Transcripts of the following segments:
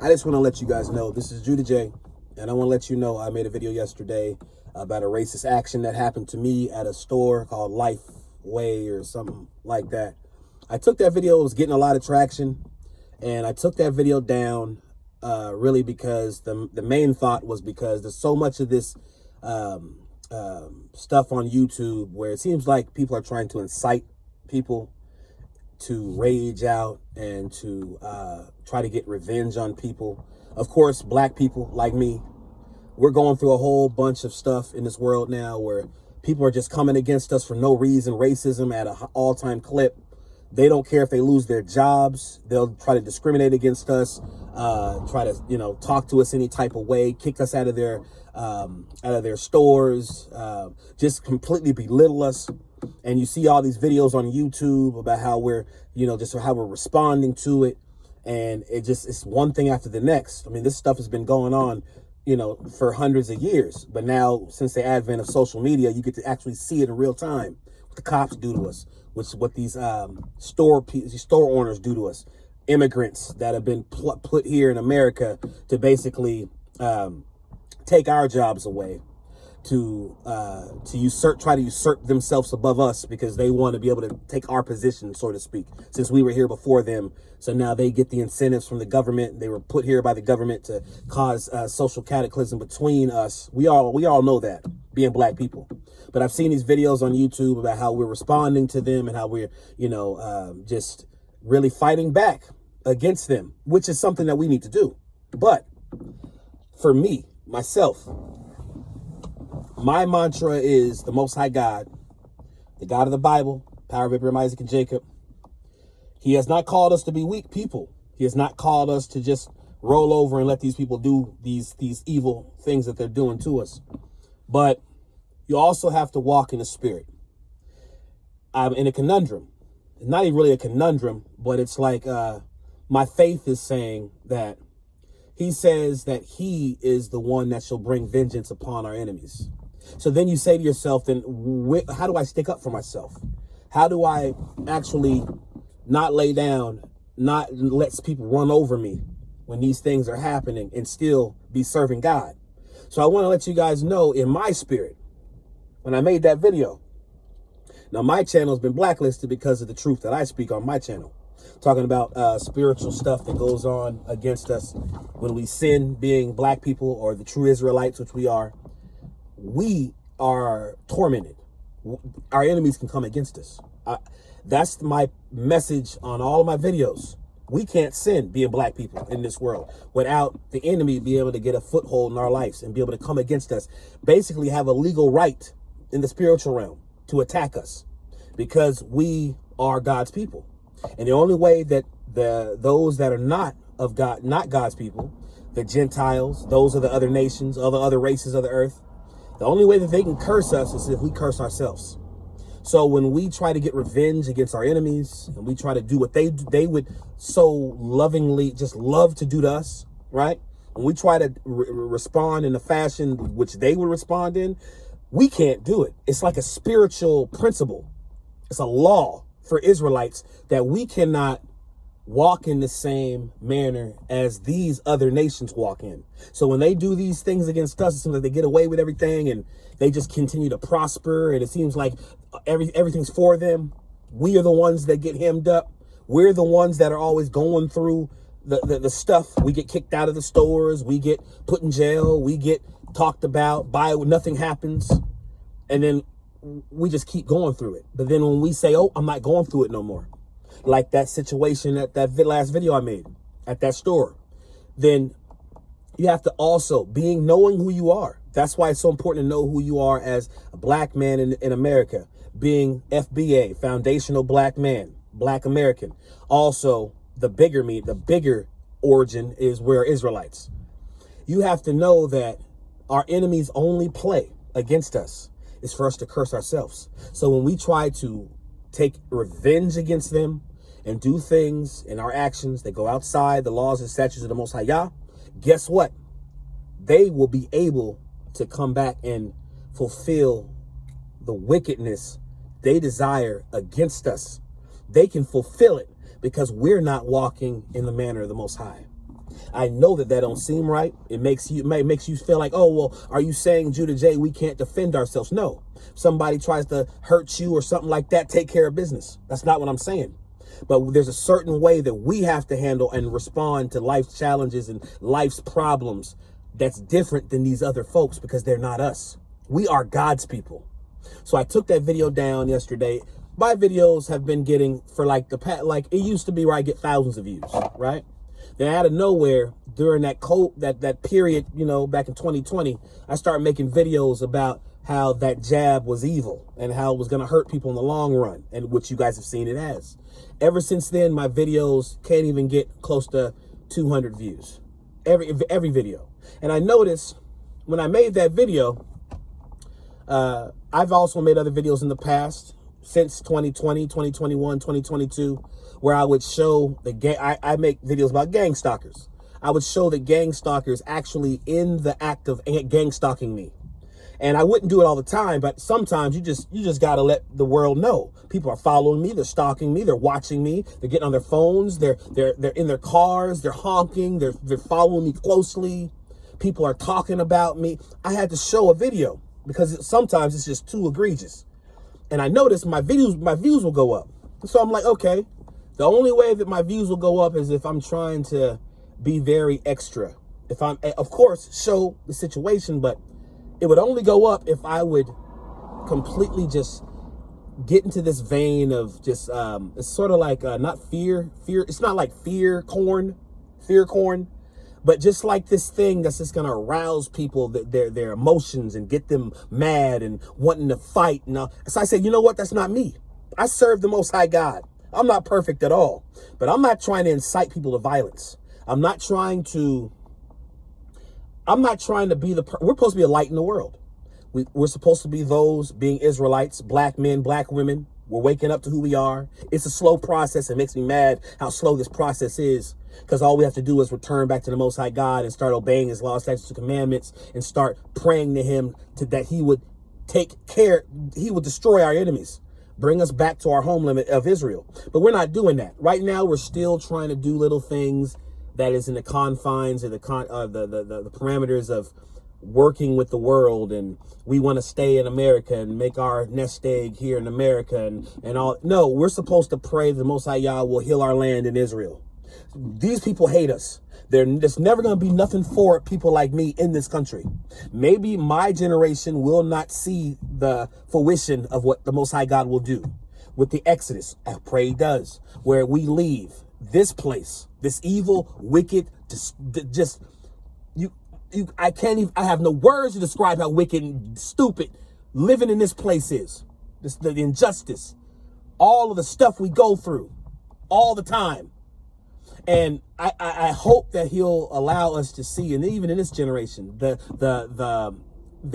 I just want to let you guys know, this is Judah J, and I want to let you know I made a video yesterday about a racist action that happened to me at a store called Lifeway or something like that. I took that video, it was getting a lot of traction, and I took that video down really because the main thought was because there's so much of this stuff on YouTube where it seems like people are trying to incite people to rage out and to try to get revenge on people. Of course, black people like me, we're going through a whole bunch of stuff in this world now where people are just coming against us for no reason. Racism at an all-time clip. They don't care if they lose their jobs. They'll try to discriminate against us, try to, talk to us any type of way, kick us out of their stores, just completely belittle us. And you see all these videos on YouTube about how we're, just how we're responding to it. And it's one thing after the next. I mean, this stuff has been going on, for hundreds of years. But now, since the advent of social media, you get to actually see it in real time. What the cops do to us, what these store owners do to us, immigrants that have been put here in America to basically take our jobs away, to try to usurp themselves above us because they want to be able to take our position, so to speak, since we were here before them. So now they get the incentives from the government. They were put here by the government to cause social cataclysm between us. We all know that, being black people. But I've seen these videos on YouTube about how we're responding to them and how we're, just really fighting back against them, which is something that we need to do. But for me, myself, my mantra is the Most High God, the God of the Bible, power of Abraham, Isaac, and Jacob. He has not called us to be weak people. He has not called us to just roll over and let these people do these evil things that they're doing to us. But you also have to walk in the spirit. I'm in a conundrum. It's not even really a conundrum, but it's like my faith is saying that he says that he is the one that shall bring vengeance upon our enemies. So then you say to yourself, then how do I stick up for myself? How do I actually not lay down, not let people run over me when these things are happening and still be serving God? So I want to let you guys know in my spirit, when I made that video, now my channel has been blacklisted because of the truth that I speak on my channel. Talking about spiritual stuff that goes on against us when we sin, being black people or the true Israelites, which we are tormented. Our enemies can come against us. That's my message on all of my videos. We can't sin, being black people in this world, without the enemy being able to get a foothold in our lives and be able to come against us. Basically have a legal right in the spiritual realm to attack us because we are God's people. And the only way that those that are not of God, not God's people, the Gentiles, those of the other nations, other races of the earth, the only way that they can curse us is if we curse ourselves. So when we try to get revenge against our enemies and we try to do what they would so lovingly just love to do to us, right? When we try to respond in the fashion which they would respond in, we can't do it. It's like a spiritual principle. It's a law for Israelites that we cannot walk in the same manner as these other nations walk in. So when they do these things against us, it seems like they get away with everything and they just continue to prosper. And it seems like everything's for them. We are the ones that get hemmed up. We're the ones that are always going through the stuff. We get kicked out of the stores. We get put in jail. We get talked about. Nothing happens. And then we just keep going through it. But then when we say, oh, I'm not going through it no more, like that situation at that last video I made at that store, then you have to also knowing who you are. That's why it's so important to know who you are as a black man in America, being FBA, foundational black man, black American. Also, the bigger origin is we're Israelites. You have to know that our enemies only play against us is for us to curse ourselves. So when we try to take revenge against them and do things in our actions that go outside the laws and statutes of the Most High Yah, guess what? They will be able to come back and fulfill the wickedness they desire against us. They can fulfill it because we're not walking in the manner of the Most High. I know that don't seem right. It makes you feel like, oh, well, are you saying, Judah J, we can't defend ourselves? No. Somebody tries to hurt you or something like that, take care of business. That's not what I'm saying. But there's a certain way that we have to handle and respond to life's challenges and life's problems that's different than these other folks, because they're not us. We are God's people. So I took that video down yesterday. My videos have been getting, for like it used to be where I get thousands of views, right? Then out of nowhere, during that period, back in 2020, I started making videos about how that jab was evil and how it was going to hurt people in the long run, and which you guys have seen it as. Ever since then, my videos can't even get close to 200 views. Every video. And I noticed when I made that video, I've also made other videos in the past since 2020, 2021, 2022, where I would show I make videos about gang stalkers. I would show the gang stalkers actually in the act of gang stalking me. And I wouldn't do it all the time, but sometimes you just got to let the world know. People are following me, they're stalking me, they're watching me, they're getting on their phones, they're in their cars, they're honking, they're following me closely. People are talking about me. I had to show a video because sometimes it's just too egregious. And I noticed my views will go up. So I'm like, okay, the only way that my views will go up is if I'm trying to be very extra. If I'm, of course, show the situation, but it would only go up if I would completely just get into this vein of just, it's sort of like, not fear. It's not like fear corn, but just like this thing that's just going to arouse people, their emotions, and get them mad and wanting to fight. So I said, you know what? That's not me. I serve the Most High God. I'm not perfect at all, but I'm not trying to incite people to violence. I'm not trying to be we're supposed to be a light in the world. We're supposed to be those being Israelites, black men, black women. We're waking up to who we are. It's a slow process. It makes me mad how slow this process is, because all we have to do is return back to the Most High God and start obeying his laws, statutes, and commandments, and start praying to him that he would he would destroy our enemies, bring us back to our homeland of Israel. But we're not doing that. Right now, we're still trying to do little things that is in the confines of the parameters of working with the world, and we want to stay in America and make our nest egg here in America and all. No, we're supposed to pray the Most High Yah will heal our land in Israel. These people hate us. There's never going to be nothing for people like me in this country. Maybe my generation will not see the fruition of what the Most High God will do with the Exodus. I pray he does, where we leave this place, this evil, wicked, I have no words to describe how wicked and stupid living in this place is. The injustice, all of the stuff we go through all the time. And I hope that he'll allow us to see, and even in this generation, the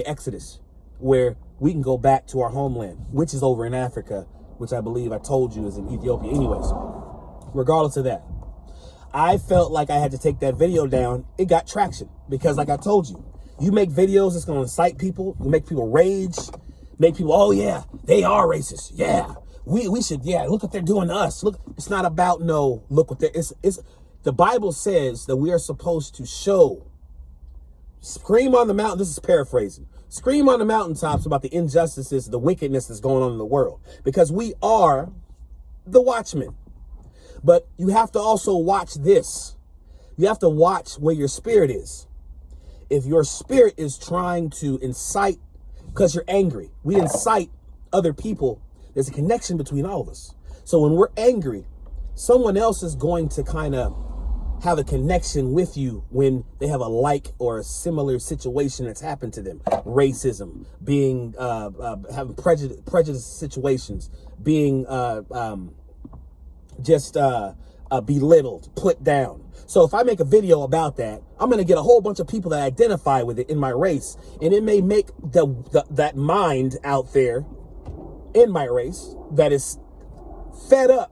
Exodus, where we can go back to our homeland, which is over in Africa, which I believe I told you is in Ethiopia. Anyways, regardless of that, I felt like I had to take that video down. It got traction because, like I told you, you make videos that's going to incite people, you make people rage, make people, oh yeah, they are racist. Yeah, we should, yeah, look what they're doing to us. Look, it's not about look what the Bible says that we are supposed to scream on the mountain. This is paraphrasing. Scream on the mountaintops about the injustices, the wickedness that's going on in the world, because we are the watchmen. But you have to also watch this. You have to watch where your spirit is. If your spirit is trying to incite, because you're angry, we incite other people. There's a connection between all of us. So when we're angry, someone else is going to kind of have a connection with you when they have a like or a similar situation that's happened to them. Racism, being, having prejudice situations, being, belittled, put down. So if I make a video about that, I'm going to get a whole bunch of people that identify with it in my race. And it may make that mind out there in my race that is fed up,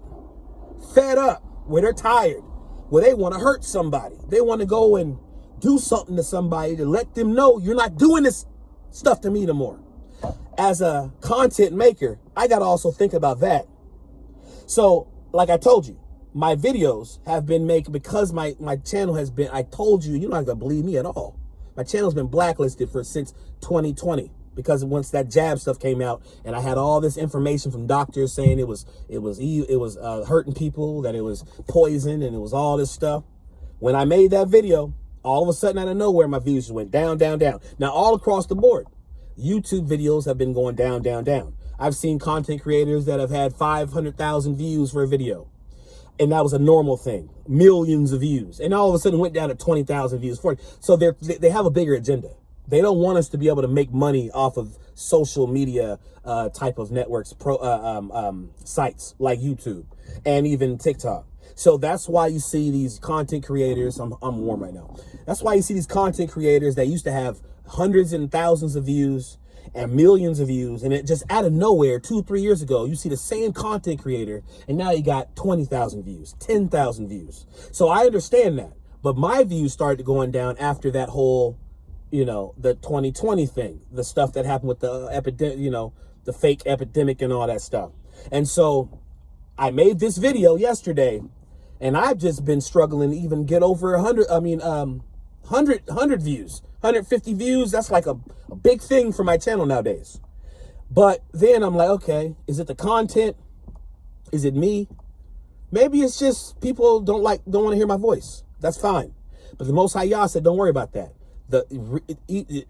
where they're tired, where they want to hurt somebody. They want to go and do something to somebody to let them know you're not doing this stuff to me no more. As a content maker, I got to also think about that. So, like I told you, my videos have been making, because my channel has been, I told you, you're not gonna believe me at all. My channel's been blacklisted since 2020, because once that jab stuff came out, and I had all this information from doctors saying it was hurting people, that it was poison, and it was all this stuff. When I made that video, all of a sudden out of nowhere, my views just went down, down, down. Now all across the board, YouTube videos have been going down, down, down. I've seen content creators that have had 500,000 views for a video, and that was a normal thing, millions of views, and all of a sudden went down to 20,000 views. So they have a bigger agenda. They don't want us to be able to make money off of social media type of networks, sites like YouTube and even TikTok. So that's why you see these content creators. I'm warm right now. That's why you see these content creators that used to have hundreds and thousands of views and millions of views, and it just out of nowhere 2-3 years ago, you see the same content creator and now you got 20,000 views, 10,000 views. So I understand that, but my views started going down after that whole, the 2020 thing, the stuff that happened with the epidemic, the fake epidemic and all that stuff. And so I made this video yesterday, and I've just been struggling to even get over 100 views, 150 views. That's like a big thing for my channel nowadays. But then I'm like, okay, is it the content? Is it me? Maybe it's just people don't want to hear my voice. That's fine. But the Most High Yah said, don't worry about that.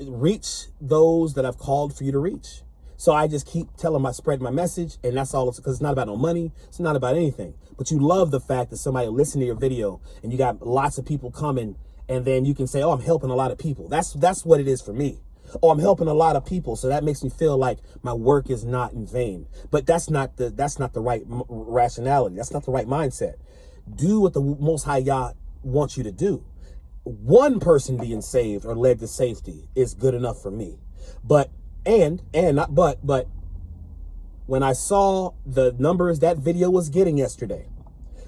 Reach those that I've called for you to reach. So I just keep spread my message, and that's all. Because it's not about no money. It's not about anything. But you love the fact that somebody listen to your video, and you got lots of people coming, and then you can say, oh, I'm helping a lot of people. That's what it is for me. Oh, I'm helping a lot of people. So that makes me feel like my work is not in vain. But that's not the right rationality. That's not the right mindset. Do what the Most High Yah wants you to do. One person being saved or led to safety is good enough for me. But when I saw the numbers that video was getting yesterday,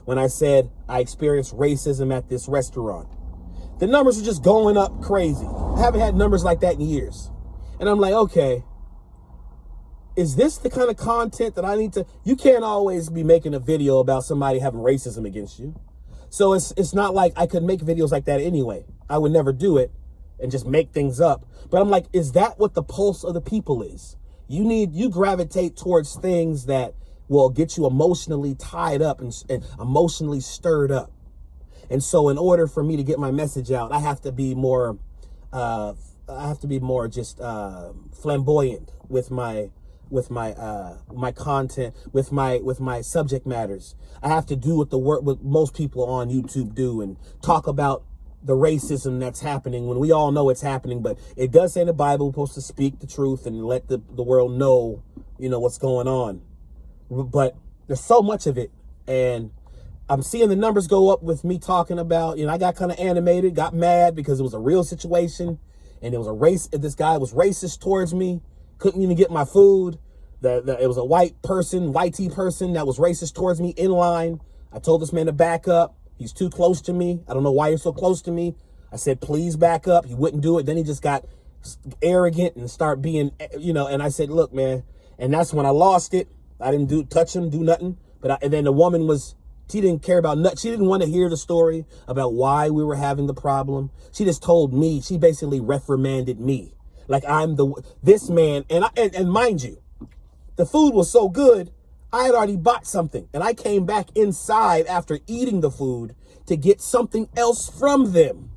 when I said I experienced racism at this restaurant, the numbers are just going up crazy. I haven't had numbers like that in years. And I'm like, okay, is this the kind of content that I need to? You can't always be making a video about somebody having racism against you. So it's not like I could make videos like that anyway. I would never do it and just make things up. But I'm like, is that what the pulse of the people is? You gravitate towards things that will get you emotionally tied up and emotionally stirred up. And so in order for me to get my message out, I have to be more just flamboyant with my content, with my subject matters. I have to do what most people on YouTube do and talk about the racism that's happening when we all know it's happening. But it does say in the Bible, we're supposed to speak the truth and let the world know, what's going on. But there's so much of it, and I'm seeing the numbers go up with me talking about, I got kind of animated, got mad because it was a real situation, and it was this guy was racist towards me, couldn't even get my food. It was a white tee person that was racist towards me in line. I told this man to back up. He's too close to me. I don't know why you're so close to me. I said, please back up. He wouldn't do it. Then he just got arrogant and start being, and I said, look, man. And that's when I lost it. I didn't touch him, do nothing. And then the woman she didn't care about nothing. She didn't want to hear the story about why we were having the problem. She just told me, she basically reprimanded me. Like I'm this man. And mind you, the food was so good, I had already bought something. And I came back inside after eating the food to get something else from them.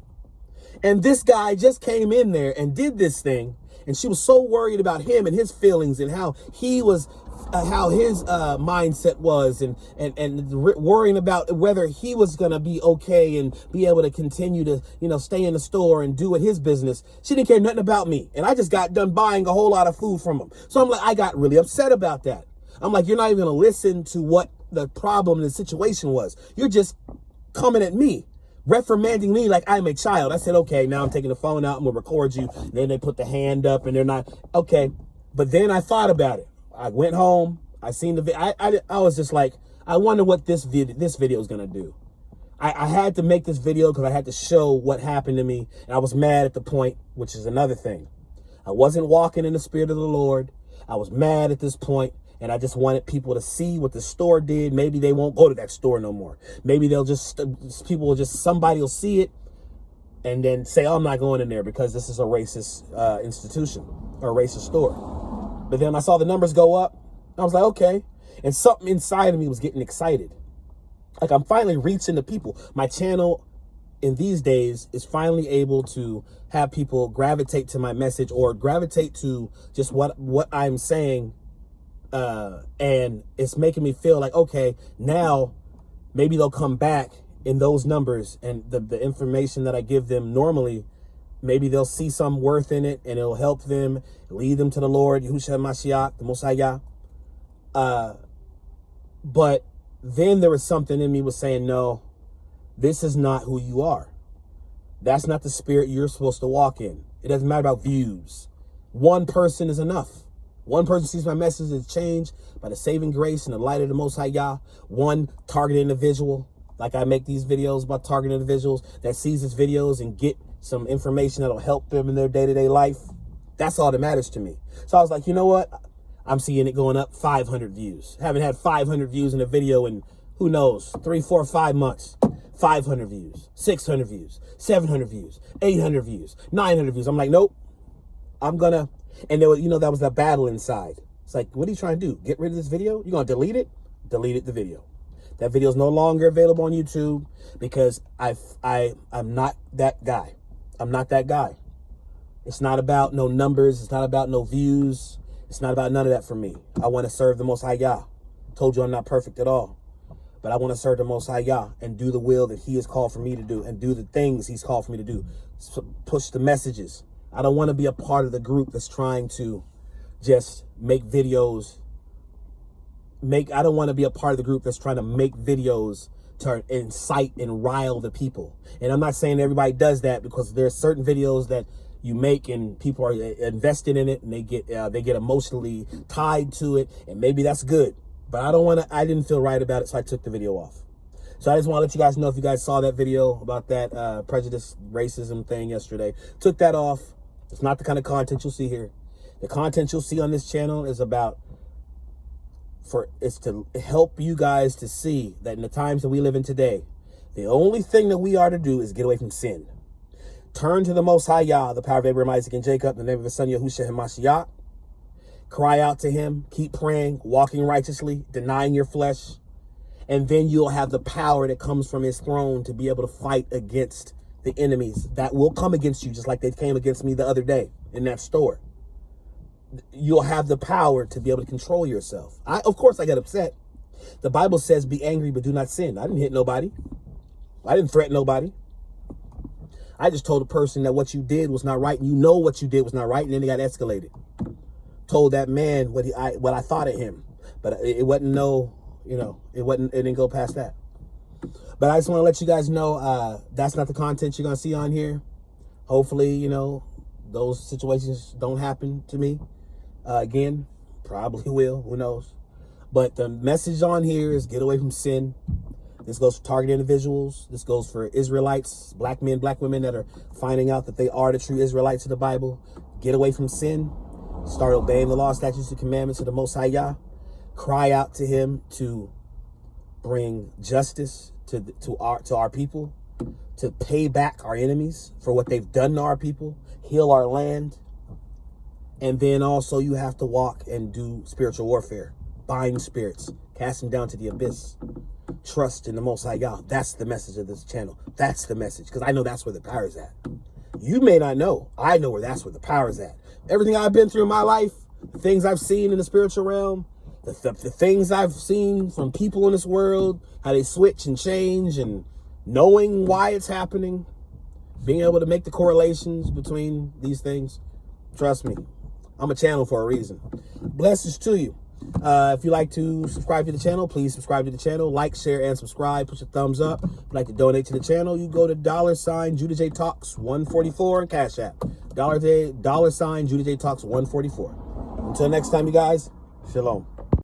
And this guy just came in there and did this thing. And she was so worried about him and his feelings and how he was, how his mindset was, and worrying about whether he was going to be okay and be able to continue to, stay in the store and do his business. She didn't care nothing about me. And I just got done buying a whole lot of food from him. So I'm like, I got really upset about that. I'm like, you're not even going to listen to what the problem and the situation was. You're just coming at me, reprimanding me like I'm a child. I said, okay, now I'm taking the phone out. I'm going to record you. And then they put the hand up and they're not. Okay. But then I thought about it. I went home. I seen the video. I was just like, I wonder what this video is going to do. I had to make this video because I had to show what happened to me. And I was mad at the point, which is another thing. I wasn't walking in the spirit of the Lord. I was mad at this point. And I just wanted people to see what the store did. Maybe they won't go to that store no more. Maybe somebody will see it and then say, oh, I'm not going in there because this is a racist institution or a racist store. But then I saw the numbers go up. I was like, okay. And something inside of me was getting excited. Like, I'm finally reaching the people. My channel in these days is finally able to have people gravitate to my message or gravitate to just what I'm saying. And it's making me feel like, okay, now maybe they'll come back in those numbers, and the information that I give them normally, maybe they'll see some worth in it and it'll help them, lead them to the Lord, Yahushua Mashiach, the Most High Yah. But then there was something in me was saying, no, this is not who you are. That's not the spirit you're supposed to walk in. It doesn't matter about views. One person is enough. One person sees my message is changed by the saving grace and the light of the Most High Yah. One targeted individual, like I make these videos about targeted individuals that sees these videos and get some information that'll help them in their day-to-day life. That's all that matters to me. So I was like, you know what? I'm seeing it going up 500 views. Haven't had 500 views in a video in, who knows, 3, 4, 5 months. 500 views, 600 views, 700 views, 800 views, 900 views. I'm like, nope, I'm gonna, and there was, that was that battle inside. It's like, what are you trying to do? Get rid of this video? You're gonna delete it? Deleted the video. That video is no longer available on YouTube because I'm not that guy. I'm not that guy. It's not about no numbers. It's not about no views. It's not about none of that for me. I want to serve the Most High Yah. Told you I'm not perfect at all. But I want to serve the Most High Yah and do the will that he has called for me to do and do the things he's called for me to do. So push the messages. I don't want to be a part of the group that's trying to just make videos. I don't want to be a part of the group that's trying to make videos to incite and rile the people. And I'm not saying everybody does that, because there's certain videos that you make and people are invested in it and they get emotionally tied to it, and maybe that's good. But I didn't feel right about it, so I took the video off. So I just want to let you guys know, if you guys saw that video about that prejudice, racism thing yesterday, took that off. It's not the kind of content you'll see here. The content you'll see on this channel is it's to help you guys to see that in the times that we live in today, the only thing that we are to do is get away from sin. Turn to the Most High Yah, the power of Abraham, Isaac, and Jacob, in the name of his son, Yahushua HaMashiach. Cry out to him, keep praying, walking righteously, denying your flesh, and then you'll have the power that comes from his throne to be able to fight against the enemies that will come against you, just like they came against me the other day in that store. You'll have the power to be able to control yourself. Of course, I got upset. The Bible says, be angry, but do not sin. I didn't hit nobody. I didn't threaten nobody. I just told a person that what you did was not right, and you know what you did was not right, and then it got escalated. Told that man what I thought of him, but it wasn't it didn't go past that. But I just want to let you guys know, that's not the content you're going to see on here. Hopefully, those situations don't happen to me again. Probably will, who knows. But the message on here is get away from sin. This goes for targeted individuals. This goes for Israelites, black men, black women that are finding out that they are the true Israelites of the Bible. Get away from sin. Start obeying the law, statutes, and commandments of the Most High Yah. Cry out to him to bring justice to our people, to pay back our enemies for what they've done to our people, heal our land. And then also you have to walk and do spiritual warfare, bind spirits, cast them down to the abyss. Trust in the Most High Yah. That's the message of this channel. That's the message, because I know that's where the power is at. You may not know. I know that's where the power is at. Everything I've been through in my life, the things I've seen in the spiritual realm, the things I've seen from people in this world, how they switch and change, and knowing why it's happening, being able to make the correlations between these things. Trust me, I'm a channel for a reason. Blessings to you. If you like to subscribe to the channel, please subscribe to the channel. Like, share, and subscribe. Put your thumbs up. If you'd like to donate to the channel, you go to $ Judah J Talks 144 and Cash App. $ Judah J Talks 144. Until next time, you guys, shalom.